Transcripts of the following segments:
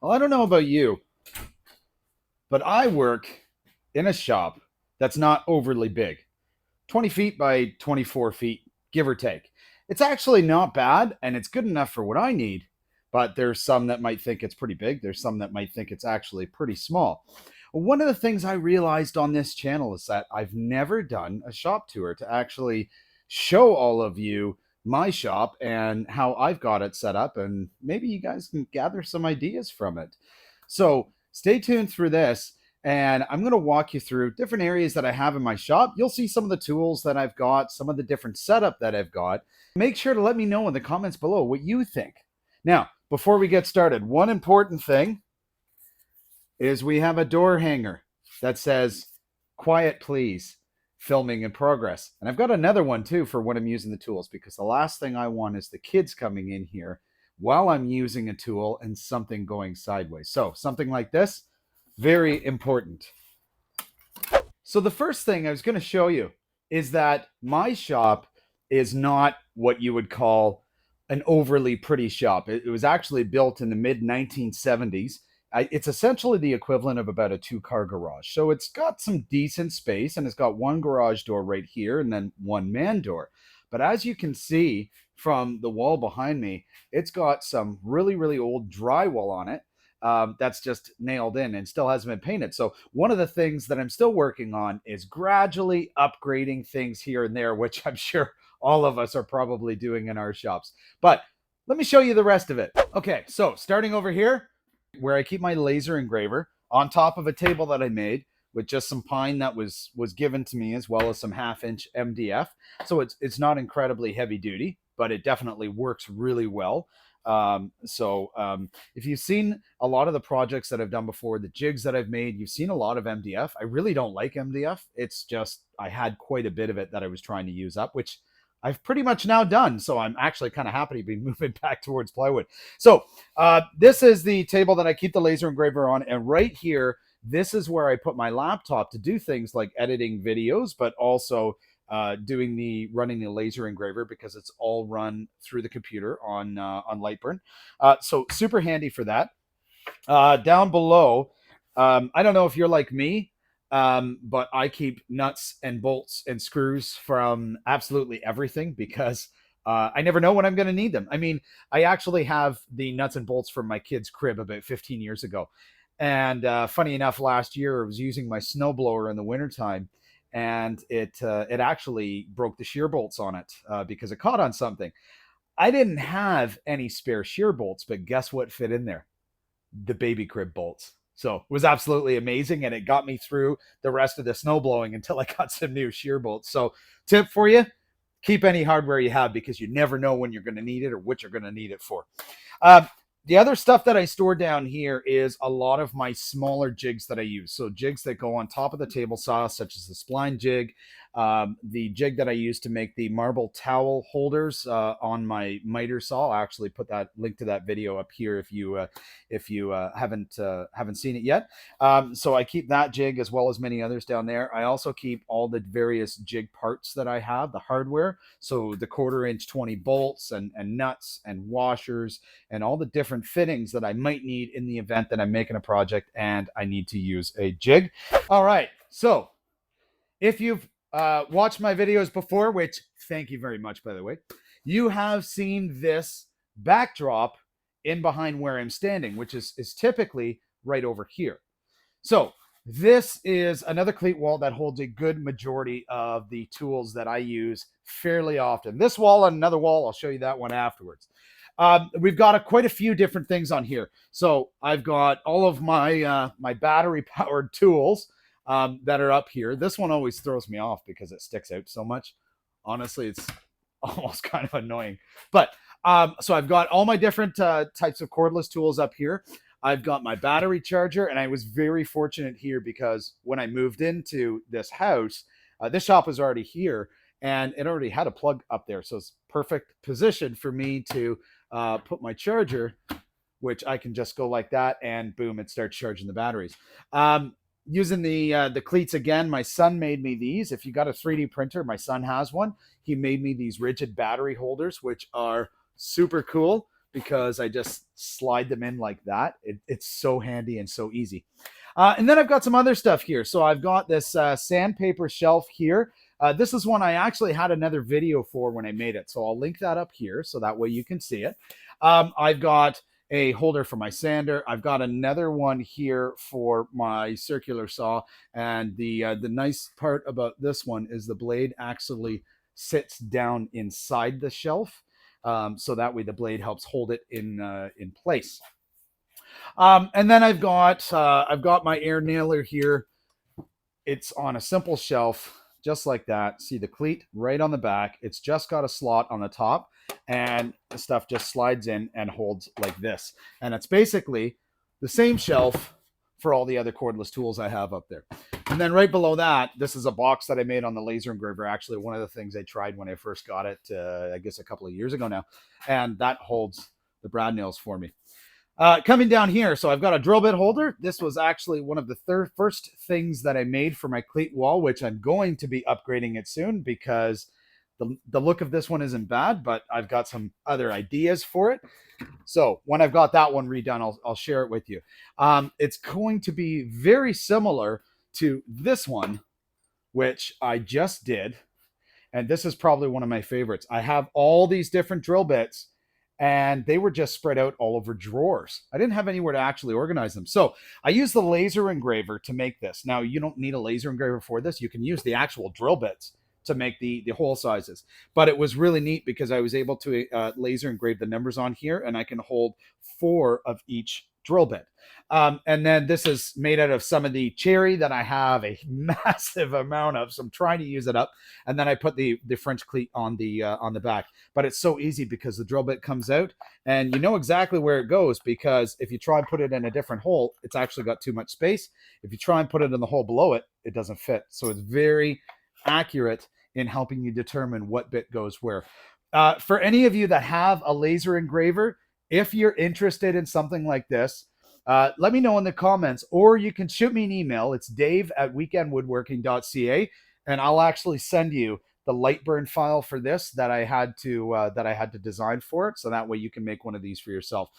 Well, I don't know about you, but I work in a shop that's not overly big. 20 feet by 24 feet, give or take. It's actually not bad and it's good enough for what I need, but there's some that might think it's pretty big. There's some that might think it's actually pretty small. One of the things I realized on this channel is that I've never done a shop tour to actually show all of you my shop and how I've got it set up, and maybe you guys can gather some ideas from it. So stay tuned through this, and I'm going to walk you through different areas that I have in my shop. You'll see some of the tools that I've got, some of the different setup that I've got. Make sure to let me know in the comments below what you think. Now, before we get started, one important thing is we have a door hanger that says, "Quiet, please. Filming in progress." And I've got another one too for when I'm using the tools, because the last thing I want is the kids coming in here while I'm using a tool and something going sideways. So something like this, very important. So the first thing I was going to show you is that my shop is not what you would call an overly pretty shop. It was actually built in the mid 1970s. It's essentially the equivalent of about a two-car garage. So it's got some decent space, and it's got one garage door right here and then one man door. But as you can see from the wall behind me, it's got some really, really old drywall on it. That's just nailed in and still hasn't been painted. So one of the things that I'm still working on is gradually upgrading things here and there, which I'm sure all of us are probably doing in our shops. But let me show you the rest of it. Okay, so starting over here, where I keep my laser engraver on top of a table that I made with just some pine that was given to me, as well as some 1/2 inch MDF. So it's not incredibly heavy duty, but it definitely works really well. If you've seen a lot of the projects that I've done before, the jigs that I've made, you've seen a lot of MDF. I really don't like MDF. It's just, I had quite a bit of it that I was trying to use up, which I've pretty much now done. So I'm actually kind of happy to be moving back towards plywood. So this is the table that I keep the laser engraver on. And right here, this is where I put my laptop to do things like editing videos, but also running the laser engraver, because it's all run through the computer on Lightburn. So super handy for that. Down below, I don't know if you're like me, but I keep nuts and bolts and screws from absolutely everything, because I never know when I'm going to need them. I mean, I actually have the nuts and bolts from my kid's crib about 15 years ago. And funny enough, last year I was using my snowblower in the wintertime, and it actually broke the shear bolts on it because it caught on something. I didn't have any spare shear bolts, but guess what fit in there? The baby crib bolts. So it was absolutely amazing, and it got me through the rest of the snow blowing until I got some new shear bolts. So tip for you, keep any hardware you have, because you never know when you're going to need it or what you're going to need it for. The other stuff that I store down here is a lot of my smaller jigs that I use. So jigs that go on top of the table saw, such as the spline jig, the jig that I use to make the marble towel holders on my miter saw. I'll actually put that link to that video up here if you haven't seen it yet. So I keep that jig as well as many others down there. I also keep all the various jig parts that I have, the hardware. So the 1/4 inch 20 bolts and nuts and washers and all the different fittings that I might need in the event that I'm making a project and I need to use a jig. All right, so if you've watched my videos before, which thank you very much, by the way, you have seen this backdrop in behind where I'm standing, which is typically right over here. So this is another cleat wall that holds a good majority of the tools that I use fairly often. This wall and another wall, I'll show you that one afterwards. We've got quite a few different things on here. So I've got all of my my battery powered tools that are up here. This one always throws me off because it sticks out so much. Honestly, it's almost kind of annoying. But so I've got all my different types of cordless tools up here. I've got my battery charger, and I was very fortunate here because when I moved into this house, this shop was already here, and it already had a plug up there. So it's perfect position for me to put my charger, which I can just go like that, and boom, it starts charging the batteries. Using the cleats again, my son made me these. If you got a 3D printer, my son has one. He made me these rigid battery holders, which are super cool. because I just slide them in like that. It's so handy and so easy. And then I've got some other stuff here. So I've got this sandpaper shelf here. This is one I actually had another video for when I made it. So I'll link that up here so that way you can see it. I've got a holder for my sander. I've got another one here for my circular saw. And the nice part about this one is the blade actually sits down inside the shelf. So that way the blade helps hold it in place. And then I've got my air nailer here. It's on a simple shelf, just like that. See the cleat right on the back. It's just got a slot on the top, and the stuff just slides in and holds like this. And it's basically the same shelf for all the other cordless tools I have up there. And then right below that, this is a box that I made on the laser engraver. Actually, one of the things I tried when I first got it, I guess a couple of years ago now. And that holds the brad nails for me. Coming down here, so I've got a drill bit holder. This was actually one of the first things that I made for my cleat wall, which I'm going to be upgrading it soon because the look of this one isn't bad, but I've got some other ideas for it. So when I've got that one redone, I'll share it with you. It's going to be very similar to this one, which I just did. And this is probably one of my favorites. I have all these different drill bits, and they were just spread out all over drawers. I didn't have anywhere to actually organize them. So I used the laser engraver to make this. Now, you don't need a laser engraver for this. You can use the actual drill bits to make the hole sizes. But it was really neat because I was able to laser engrave the numbers on here, and I can hold 4 of each drill bit. And then this is made out of some of the cherry that I have a massive amount of, so I'm trying to use it up. And then I put the French cleat on the back. But it's so easy because the drill bit comes out, and you know exactly where it goes, because if you try and put it in a different hole, it's actually got too much space. If you try and put it in the hole below it, it doesn't fit. So it's very accurate in helping you determine what bit goes where. For any of you that have a laser engraver, if you're interested in something like this, let me know in the comments, or you can shoot me an email. It's dave@weekendwoodworking.ca, and I'll actually send you the Lightburn file for this that I had to design for it, so that way you can make one of these for yourself.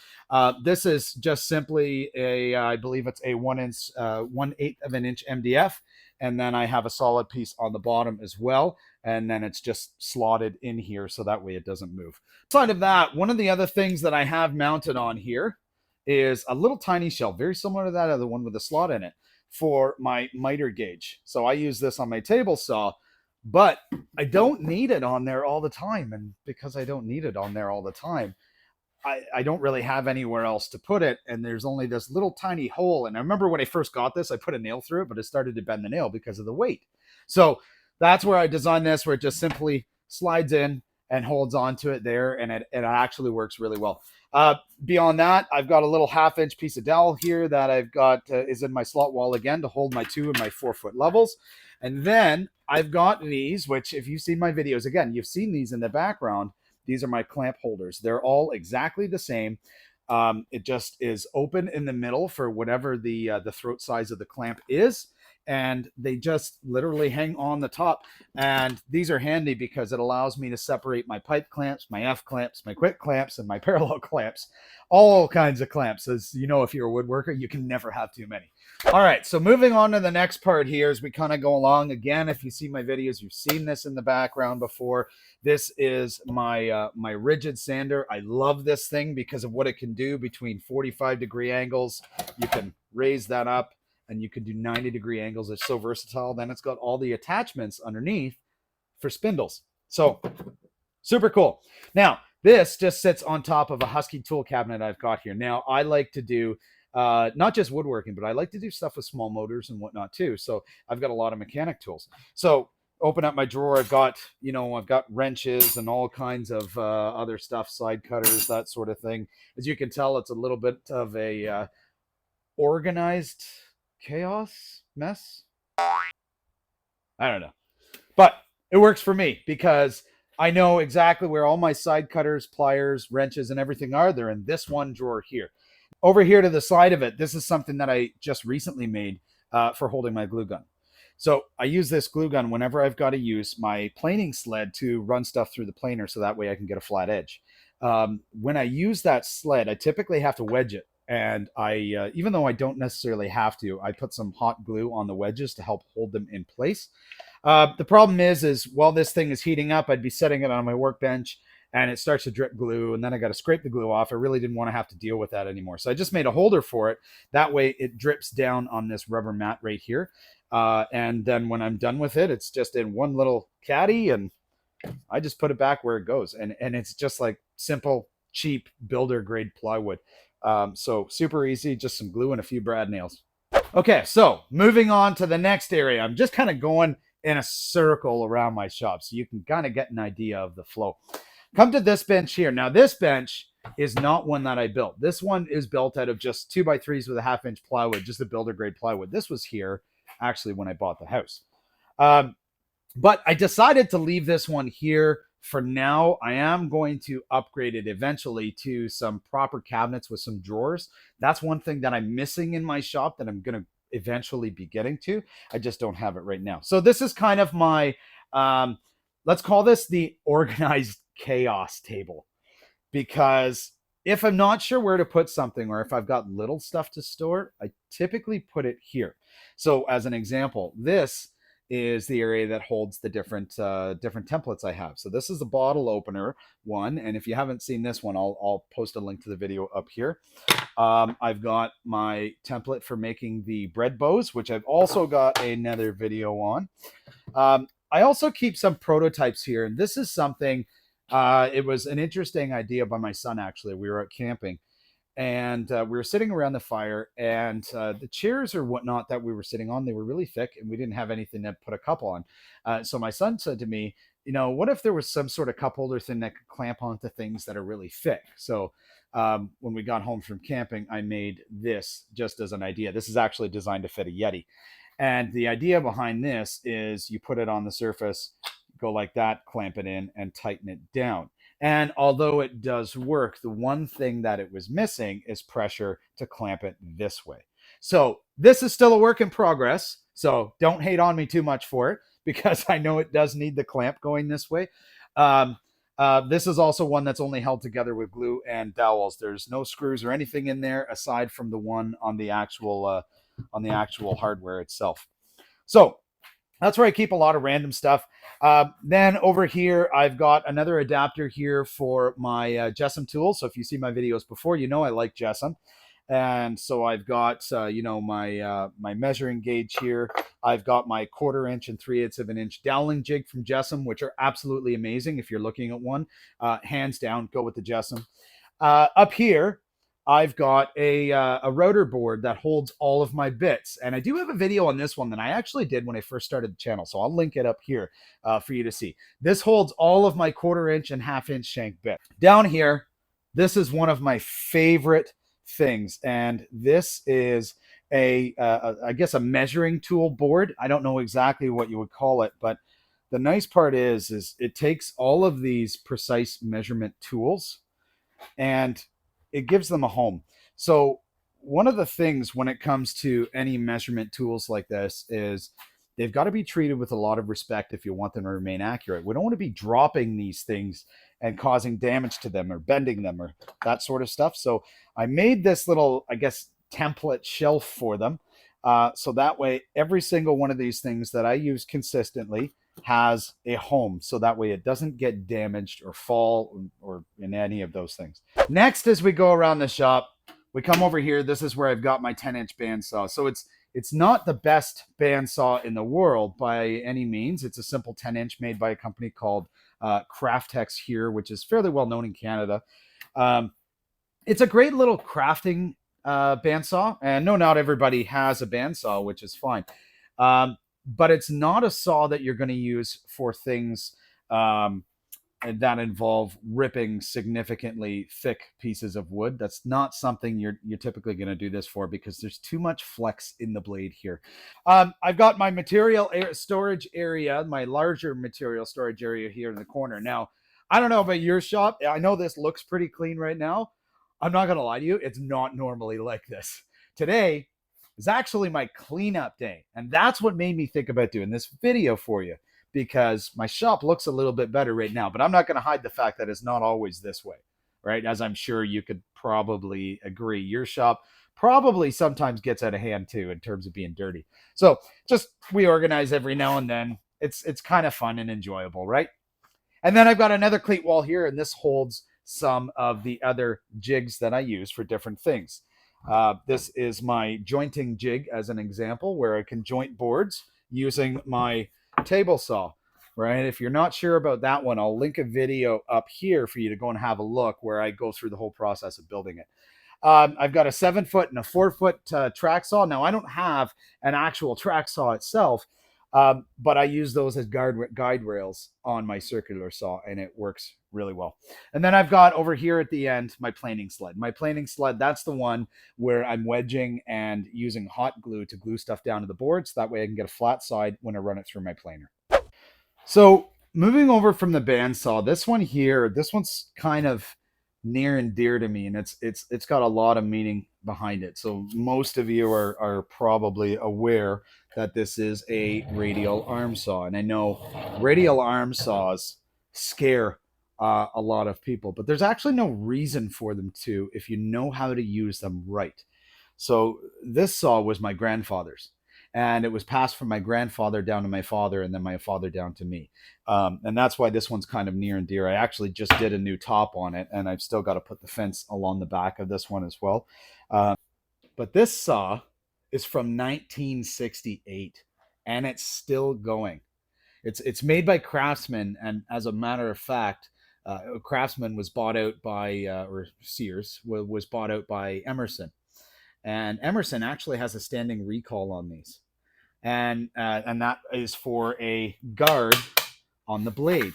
This is just simply I believe it's a 1/8 of an inch MDF, and then I have a solid piece on the bottom as well, and then it's just slotted in here so that way it doesn't move. Outside of that, one of the other things that I have mounted on here is a little tiny shelf, very similar to that other one with a slot in it, for my miter gauge. So I use this on my table saw, but I don't need it on there all the time. And because I don't need it on there all the time, I don't really have anywhere else to put it. And there's only this little tiny hole. And I remember when I first got this, I put a nail through it, but it started to bend the nail because of the weight. So that's where I designed this, where it just simply slides in and holds onto it there, and it actually works really well. Beyond that, I've got a little 1/2-inch piece of dowel here that I've got is in my slot wall again to hold my 2 and my 4-foot levels. And then I've got these, which if you've seen my videos, again, you've seen these in the background. These are my clamp holders. They're all exactly the same. It just is open in the middle for whatever the throat size of the clamp is. And they just literally hang on the top. And these are handy because it allows me to separate my pipe clamps, my F clamps, my quick clamps, and my parallel clamps, all kinds of clamps. As you know, if you're a woodworker, you can never have too many. All right, so moving on to the next part here as we kind of go along. Again, if you see my videos, you've seen this in the background before. This is my my rigid sander. I love this thing because of what it can do between 45-degree angles. You can raise that up, and you can do 90-degree angles. It's so versatile. Then it's got all the attachments underneath for spindles. So super cool. Now, this just sits on top of a Husky tool cabinet I've got here. Now, I like to do not just woodworking, but I like to do stuff with small motors and whatnot too. So I've got a lot of mechanic tools. So open up my drawer. I've got wrenches and all kinds of other stuff, side cutters, that sort of thing. As you can tell, it's a little bit of a organized chaos mess. I don't know, but it works for me because I know exactly where all my side cutters, pliers, wrenches, and everything are. They're in this one drawer here. Over here to the side of it, this is something that I just recently made for holding my glue gun. So I use this glue gun whenever I've got to use my planing sled to run stuff through the planer, so that way I can get a flat edge. when I use that sled, I typically have to wedge it. And even though I don't necessarily have to, I put some hot glue on the wedges to help hold them in place. The problem is while this thing is heating up, I'd be setting it on my workbench and it starts to drip glue, and then I got to scrape the glue off. I really didn't want to have to deal with that anymore. So I just made a holder for it. That way it drips down on this rubber mat right here. And then when I'm done with it, it's just in one little caddy, and I just put it back where it goes. And it's just like simple, cheap builder grade plywood. So super easy, just some glue and a few brad nails. Okay, so moving on to the next area. I'm just kind of going in a circle around my shop so you can kind of get an idea of the flow. Come to this bench here. Now this bench is not one that I built. This one is built out of just 2x3s with a 1/2 inch plywood, just a builder grade plywood. This was here actually when I bought the house. But I decided to leave this one here for now. I am going to upgrade it eventually to some proper cabinets with some drawers. That's one thing that I'm missing in my shop that I'm going to eventually be getting to. I just don't have it right now. So this is kind of my, let's call this the organized chaos table, because if I'm not sure where to put something, or if I've got little stuff to store, I typically put it here. So as an example, this is the area that holds the different templates I have. So this is the bottle opener one, and if you haven't seen this one, I'll post a link to the video up here. I've got my template for making the bread bows, which I've also got another video on. I also keep some prototypes here, and this is something, it was an interesting idea by my son, actually. We were out camping, and we were sitting around the fire, and the chairs or whatnot that we were sitting on, they were really thick, and we didn't have anything to put a cup on. So my son said to me, what if there was some sort of cup holder thing that could clamp onto things that are really thick? So when we got home from camping, I made this just as an idea. This is actually designed to fit a Yeti. And the idea behind this is you put it on the surface, go like that, clamp it in, and tighten it down. And although it does work, the one thing that it was missing is pressure to clamp it this way. So this is still a work in progress. So don't hate on me too much for it, because I know it does need the clamp going this way. This is also one that's only held together with glue and dowels. There's no screws or anything in there aside from the one on the actual hardware itself. So that's where I keep a lot of random stuff. Then over here, I've got another adapter here for my Jessam tools. So if you see my videos before, I like Jessam. And so I've got, my measuring gauge here. I've got my 1/4 inch and 3/8 of an inch doweling jig from Jessam, which are absolutely amazing. If you're looking at one, hands down, go with the Jessam. Up here, I've got a router board that holds all of my bits. And I do have a video on this one that I actually did when I first started the channel. So I'll link it up here for you to see. This holds all of my 1/4 inch and 1/2 inch shank bits. Down here, this is one of my favorite things. And this is I guess a measuring tool board. I don't know exactly what you would call it, but the nice part is it takes all of these precise measurement tools and it gives them a home. So one of the things when it comes to any measurement tools like this is they've got to be treated with a lot of respect if you want them to remain accurate. We don't want to be dropping these things and causing damage to them or bending them or that sort of stuff. So I made this little, I guess, template shelf for them. So that way, every single one of these things that I use consistently has a home. So that way it doesn't get damaged or fall or in any of those things. Next, as we go around the shop, we come over here. This is where I've got my 10-inch bandsaw. So it's not the best bandsaw in the world by any means. It's a simple 10-inch made by a company called Craftex here, which is fairly well known in Canada. It's a great little crafting bandsaw, and no, not everybody has a bandsaw, which is fine. But it's not a saw that you're going to use for things that involve ripping significantly thick pieces of wood. That's not something you're typically going to do this for, because there's too much flex in the blade here. I've got my material storage area, my larger material storage area here in the corner. Now, I don't know about your shop. I know this looks pretty clean right now. I'm not going to lie to you. It's not normally like this. Today is actually my cleanup day. And that's what made me think about doing this video for you, because my shop looks a little bit better right now, but I'm not going to hide the fact that it's not always this way. right? As I'm sure you could probably agree. Your shop probably sometimes gets out of hand too in terms of being dirty. So just we organize every now and then. It's kind of fun and enjoyable, right? And then I've got another cleat wall here, and this holds some of the other jigs that I use for different things. This is my jointing jig as an example, where I can joint boards using my table saw, right? If you're not sure about that one, I'll link a video up here for you to go and have a look where I go through the whole process of building it. I've got a 7-foot and a 4-foot track saw. Now, I don't have an actual track saw itself, but I use those as guide rails on my circular saw, and it works really well. And then I've got over here at the end my planing sled. My planing sled, that's the one where I'm wedging and using hot glue to glue stuff down to the board, so that way I can get a flat side when I run it through my planer. So moving over from the bandsaw, this one here, this one's kind of near and dear to me, and it's got a lot of meaning behind it. So most of you are probably aware that this is a radial arm saw, and I know radial arm saws scare a lot of people, but there's actually no reason for them to if you know how to use them right. So this saw was my grandfather's, and it was passed from my grandfather down to my father, and then my father down to me. And that's why this one's kind of near and dear. I actually just did a new top on it, and I've still got to put the fence along the back of this one as well. But this saw is from 1968, and it's still going. It's made by Craftsman, and as a matter of fact, Craftsman was bought out by or Sears was bought out by Emerson, and Emerson actually has a standing recall on these, and that is for a guard on the blade,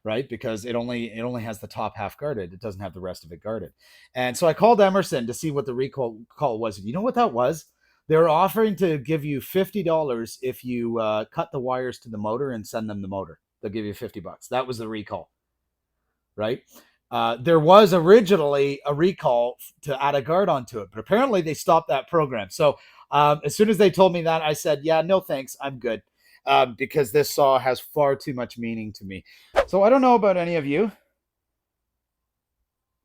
right? Because it only has the top half guarded. It doesn't have the rest of it guarded. And so I called Emerson to see what the recall call was. And you know what that was? They were offering to give you $50 if you cut the wires to the motor and send them the motor. They'll give you $50. That was the recall, right? There was originally a recall to add a guard onto it, but apparently they stopped that program. So as soon as they told me that, I said, yeah, no thanks, I'm good. Because this saw has far too much meaning to me. So I don't know about any of you,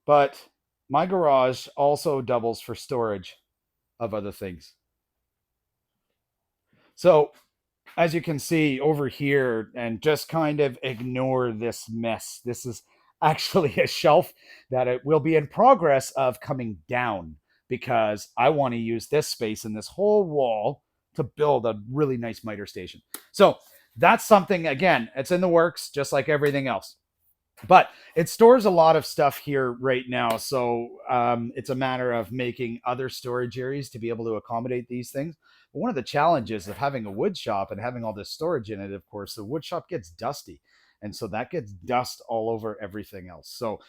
but my garage also doubles for storage of other things. So as you can see over here, and just kind of ignore this mess, this is actually a shelf that it will be in progress of coming down, because I want to use this space in this whole wall to build a really nice miter station. So that's something, again, it's in the works, just like everything else. But it stores a lot of stuff here right now. So it's a matter of making other storage areas to be able to accommodate these things. But one of the challenges of having a wood shop and having all this storage in it, of course, the wood shop gets dusty. And so that gets dust all over everything else. So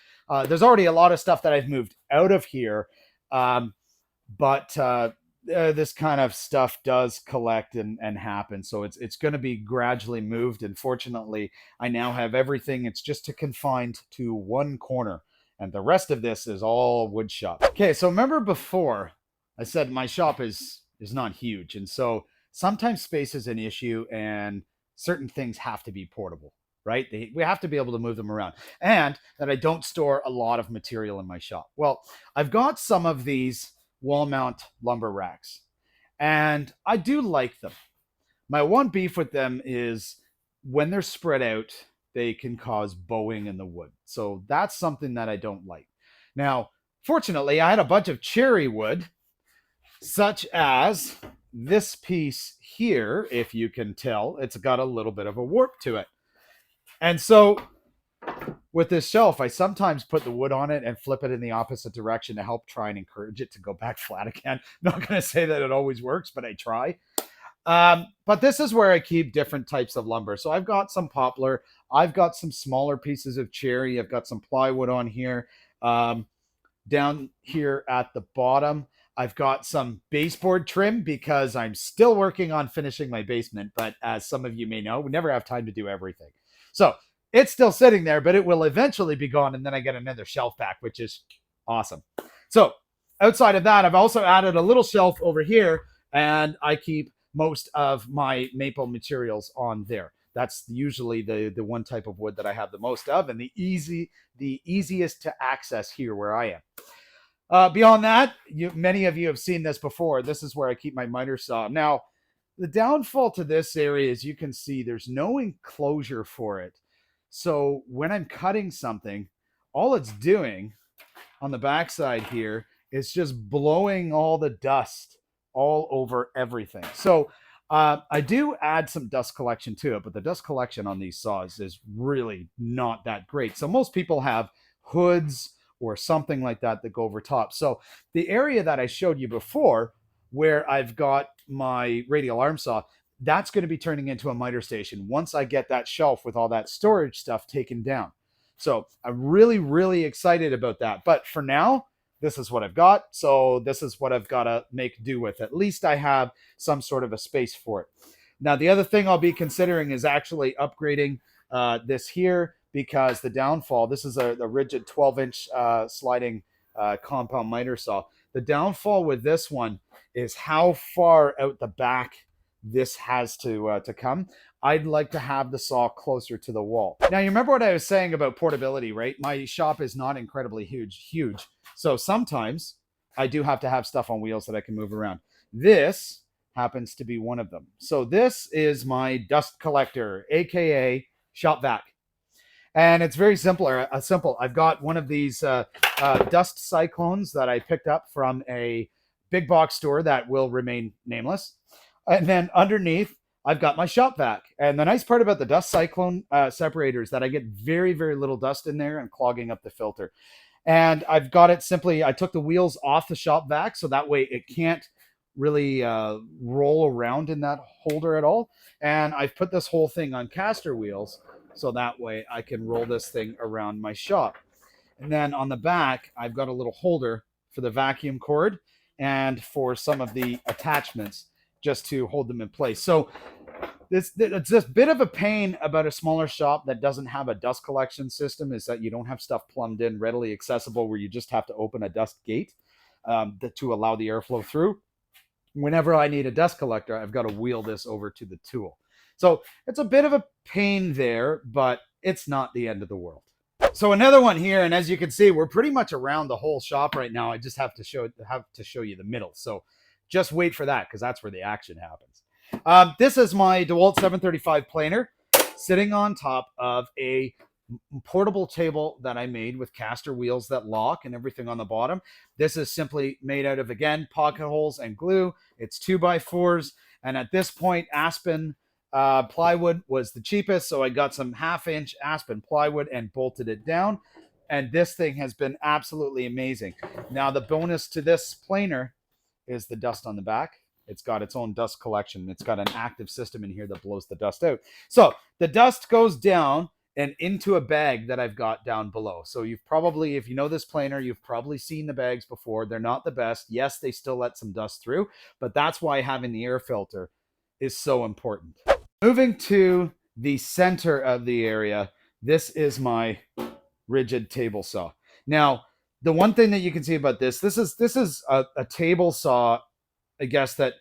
there's already a lot of stuff that I've moved out of here. But this kind of stuff does collect and happen. So it's going to be gradually moved. And fortunately, I now have everything. It's just confined to one corner. And the rest of this is all wood shop. Okay, so remember before I said my shop is not huge. And so sometimes space is an issue and certain things have to be portable, right? We have to be able to move them around. And that I don't store a lot of material in my shop. Well, I've got some of these wall mount lumber racks, and I do like them. My one beef with them is when they're spread out, they can cause bowing in the wood. So that's something that I don't like. Now, fortunately, I had a bunch of cherry wood, such as this piece here. If you can tell, it's got a little bit of a warp to it. And so with this shelf, I sometimes put the wood on it and flip it in the opposite direction to help try and encourage it to go back flat again. Not going to say that it always works, but I try. But this is where I keep different types of lumber. So I've got some poplar. I've got some smaller pieces of cherry. I've got some plywood on here. Down here at the bottom, I've got some baseboard trim because I'm still working on finishing my basement. But as some of you may know, we never have time to do everything. So it's still sitting there, but it will eventually be gone, and then I get another shelf back, which is awesome. So outside of that, I've also added a little shelf over here, and I keep most of my maple materials on there. That's usually the one type of wood that I have the most of, and the easiest to access here where I am. Beyond that, many of you have seen this before. This is where I keep my miter saw. Now, the downfall to this area, as you can see, there's no enclosure for it. So when I'm cutting something, all it's doing on the backside here is just blowing all the dust all over everything. So I do add some dust collection to it, but the dust collection on these saws is really not that great. So most people have hoods or something like that that go over top. So the area that I showed you before, where I've got my radial arm saw, that's going to be turning into a miter station once I get that shelf with all that storage stuff taken down. So I'm really, really excited about that. But for now, this is what I've got. So this is what I've got to make do with. At least I have some sort of a space for it. Now, the other thing I'll be considering is actually upgrading this here, because the downfall, this is a rigid 12-inch sliding compound miter saw. The downfall with this one is how far out the back this has to come. I'd like to have the saw closer to the wall. Now, you remember what I was saying about portability, right? My shop is not incredibly huge. So sometimes I do have to have stuff on wheels that I can move around. This happens to be one of them. So this is my dust collector, AKA shop vac. And it's very simple. I've got one of these dust cyclones that I picked up from a big box store that will remain nameless. And then underneath, I've got my shop vac. And the nice part about the dust cyclone separator is that I get very, very little dust in there and clogging up the filter. And I've got it simply, I took the wheels off the shop vac, so that way it can't really roll around in that holder at all. And I've put this whole thing on caster wheels, so that way I can roll this thing around my shop. And then on the back, I've got a little holder for the vacuum cord and for some of the attachments, just to hold them in place. So it's this bit of a pain about a smaller shop that doesn't have a dust collection system, is that you don't have stuff plumbed in readily accessible where you just have to open a dust gate to allow the airflow through. Whenever I need a dust collector, I've got to wheel this over to the tool. So it's a bit of a pain there, but it's not the end of the world. So another one here, and as you can see, we're pretty much around the whole shop right now. I just have to show you the middle. So just wait for that, because that's where the action happens. This is my DeWalt 735 planer sitting on top of a portable table that I made with caster wheels that lock and everything on the bottom. This is simply made out of, again, pocket holes and glue. It's 2x4s. And at this point, aspen plywood was the cheapest. So I got some 1/2-inch aspen plywood and bolted it down. And this thing has been absolutely amazing. Now, the bonus to this planer is the dust on the back. It's got its own dust collection. It's got an active system in here that blows the dust out. So the dust goes down and into a bag that I've got down below. So you've probably, if you know this planer, you've probably seen the bags before. They're not the best. Yes, they still let some dust through, but that's why having the air filter is so important. Moving to the center of the area, this is my rigid table saw. Now, the one thing that you can see about this is a table saw, I guess, that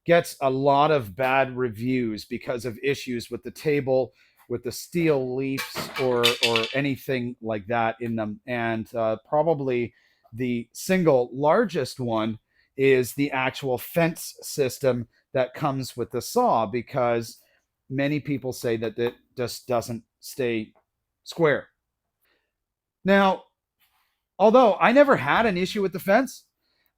gets a lot of bad reviews because of issues with the table, with the steel leaps or anything like that in them. And probably the single largest one is the actual fence system that comes with the saw, because many people say that it just doesn't stay square. Now, although I never had an issue with the fence,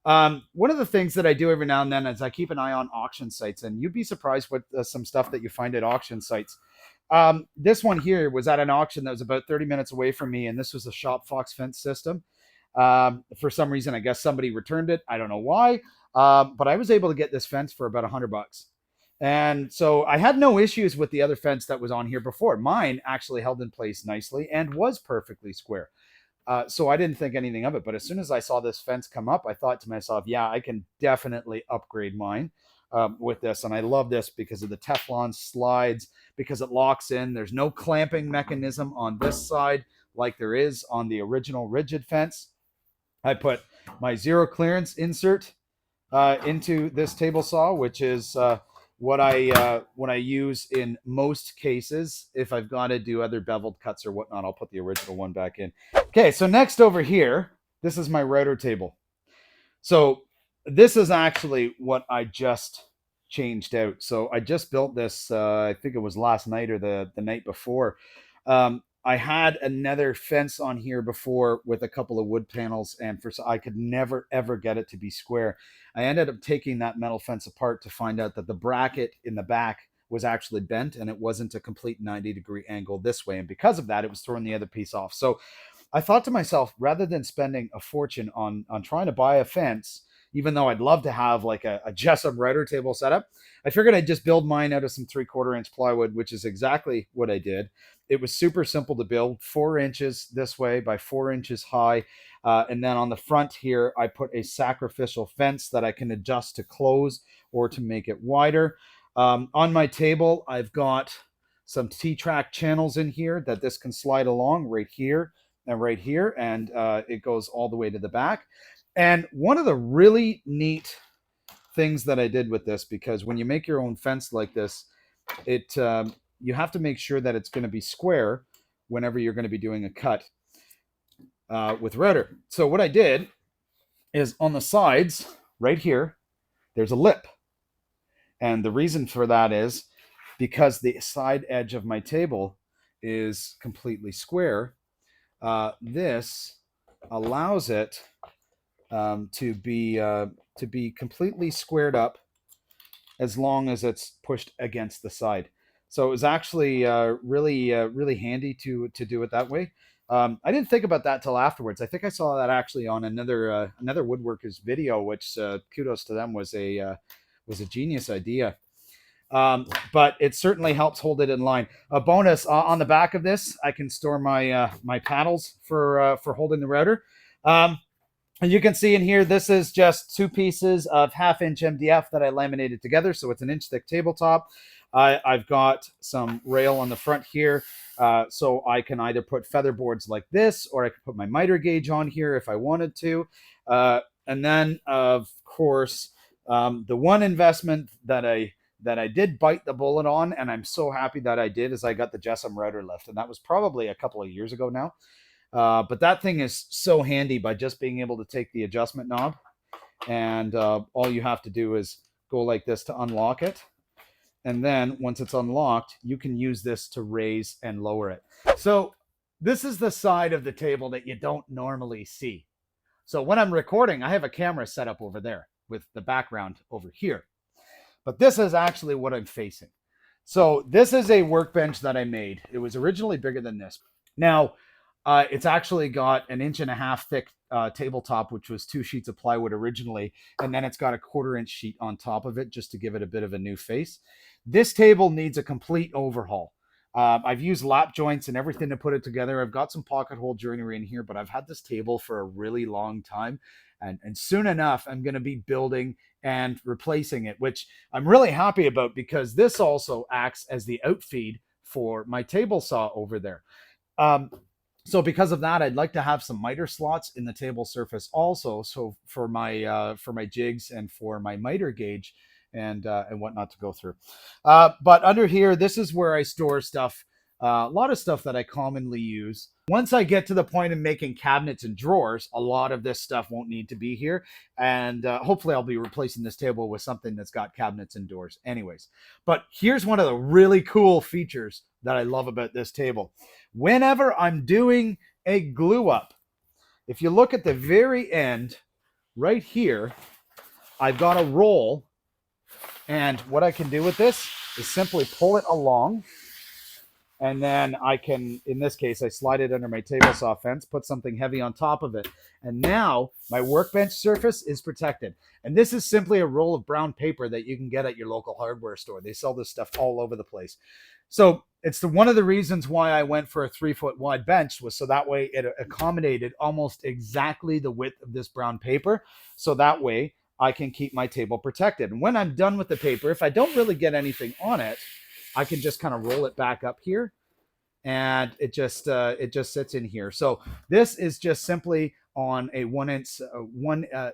one of the things that I do every now and then is I keep an eye on auction sites, and you'd be surprised with some stuff that you find at auction sites. This one here was at an auction that was about 30 minutes away from me, and this was a Shop Fox fence system. For some reason, I guess somebody returned it. I don't know why, but I was able to get this fence for about $100. And so I had no issues with the other fence that was on here before. Mine actually held in place nicely and was perfectly square. So I didn't think anything of it. But as soon as I saw this fence come up, I thought to myself, yeah, I can definitely upgrade mine with this. And I love this because of the Teflon slides, because it locks in. There's no clamping mechanism on this side like there is on the original rigid fence. I put my zero clearance insert into this table saw, which is what I use in most cases. If I've got to do other beveled cuts or whatnot, I'll put the original one back in. Okay, so next over here, this is my router table. So this is actually what I just changed out. So I just built this. I think it was last night or the night before. I had another fence on here before with a couple of wood panels, and for so I could never ever get it to be square. I ended up taking that metal fence apart to find out that the bracket in the back was actually bent and it wasn't a complete 90-degree angle this way, and because of that, it was throwing the other piece off. So I thought to myself, rather than spending a fortune on trying to buy a fence, even though I'd love to have like a Jessup router table setup, I figured I'd just build mine out of some 3/4 inch plywood, which is exactly what I did. It was super simple to build, 4 inches this way by 4 inches high. And then on the front here, I put a sacrificial fence that I can adjust to close or to make it wider. On my table, I've got some T-track channels in here that this can slide along right here and right here, and it goes all the way to the back. And one of the really neat things that I did with this, because when you make your own fence like this, it you have to make sure that it's going to be square whenever you're going to be doing a cut with router. So what I did is on the sides right here, there's a lip. And the reason for that is because the side edge of my table is completely square. This allows it to be completely squared up as long as it's pushed against the side. So it was actually really handy to do it that way. I didn't think about that till afterwards. I think I saw that actually on another woodworker's video, which kudos to them, was a genius idea. But it certainly helps hold it in line. A bonus on the back of this, I can store my my paddles for holding the router. And you can see in here, this is just 2 pieces of 1/2 inch MDF that I laminated together. So it's an inch thick tabletop. I've got some rail on the front here. So I can either put feather boards like this, or I could put my miter gauge on here if I wanted to. And then, of course, the one investment that I did bite the bullet on, and I'm so happy that I did, is I got the Jessup router lift. And that was probably a couple of years ago now. But that thing is so handy by just being able to take the adjustment knob, and all you have to do is go like this to unlock it. And then once it's unlocked, you can use this to raise and lower it. So this is the side of the table that you don't normally see. So when I'm recording, I have a camera set up over there with the background over here. But this is actually what I'm facing. So this is a workbench that I made. It was originally bigger than this. Now, it's actually got an 1.5 inch thick tabletop, which was 2 sheets of plywood originally, and then it's got a 1/4 inch sheet on top of it just to give it a bit of a new face. This table needs a complete overhaul. I've used lap joints and everything to put it together. I've got some pocket hole joinery in here, but I've had this table for a really long time, and soon enough, I'm going to be building and replacing it, which I'm really happy about, because this also acts as the outfeed for my table saw over there. So because of that, I'd like to have some miter slots in the table surface also, so for my jigs and for my miter gauge and whatnot to go through. But under here, this is where I store stuff. A lot of stuff that I commonly use. Once I get to the point of making cabinets and drawers, a lot of this stuff won't need to be here. And hopefully I'll be replacing this table with something that's got cabinets and doors anyways. But here's one of the really cool features that I love about this table. Whenever I'm doing a glue up, if you look at the very end right here, I've got a roll. And what I can do with this is simply pull it along. And then I can, in this case, I slide it under my table saw fence, put something heavy on top of it. And now my workbench surface is protected. And this is simply a roll of brown paper that you can get at your local hardware store. They sell this stuff all over the place. So it's one of the reasons why I went for a 3-foot wide bench, was so that way it accommodated almost exactly the width of this brown paper. So that way I can keep my table protected. And when I'm done with the paper, if I don't really get anything on it, I can just kind of roll it back up here, and it just sits in here. So this is just simply on a 1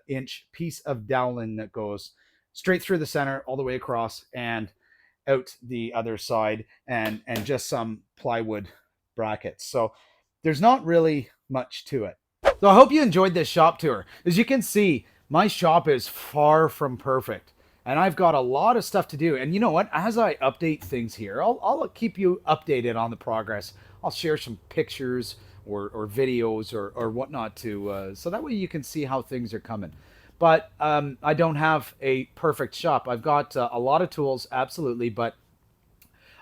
inch piece of dowling that goes straight through the center, all the way across, and out the other side, and just some plywood brackets. So there's not really much to it. So I hope you enjoyed this shop tour. As you can see, my shop is far from perfect, and I've got a lot of stuff to do. And you know what? As I update things here, I'll keep you updated on the progress. I'll share some pictures or videos or whatnot so that way you can see how things are coming. But I don't have a perfect shop. I've got a lot of tools, absolutely, but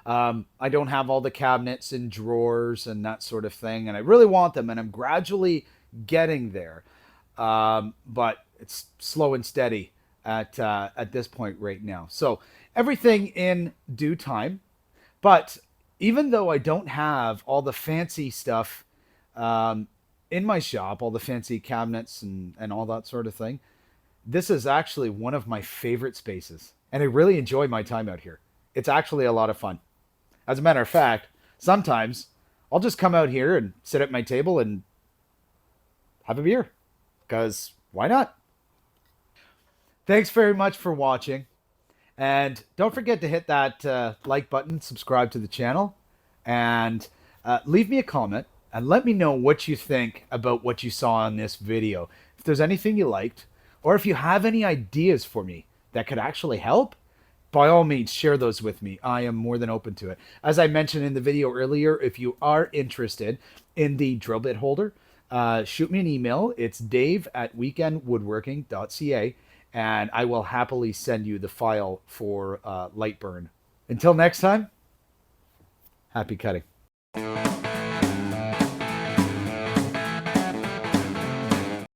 I don't have all the cabinets and drawers and that sort of thing, and I really want them, and I'm gradually getting there. But it's slow and steady at this point right now. So everything in due time. But even though I don't have all the fancy stuff um, in my shop, all the fancy cabinets and all that sort of thing, this is actually one of my favorite spaces, and I really enjoy my time out here. It's actually a lot of fun. As a matter of fact, sometimes I'll just come out here and sit at my table and have a beer, because why not? Thanks very much for watching. And don't forget to hit that like button, subscribe to the channel, and leave me a comment and let me know what you think about what you saw in this video. If there's anything you liked, or if you have any ideas for me that could actually help, by all means, share those with me. I am more than open to it. As I mentioned in the video earlier, if you are interested in the drill bit holder, shoot me an email. It's dave@weekendwoodworking.ca, and I will happily send you the file for Lightburn. Until next time, happy cutting.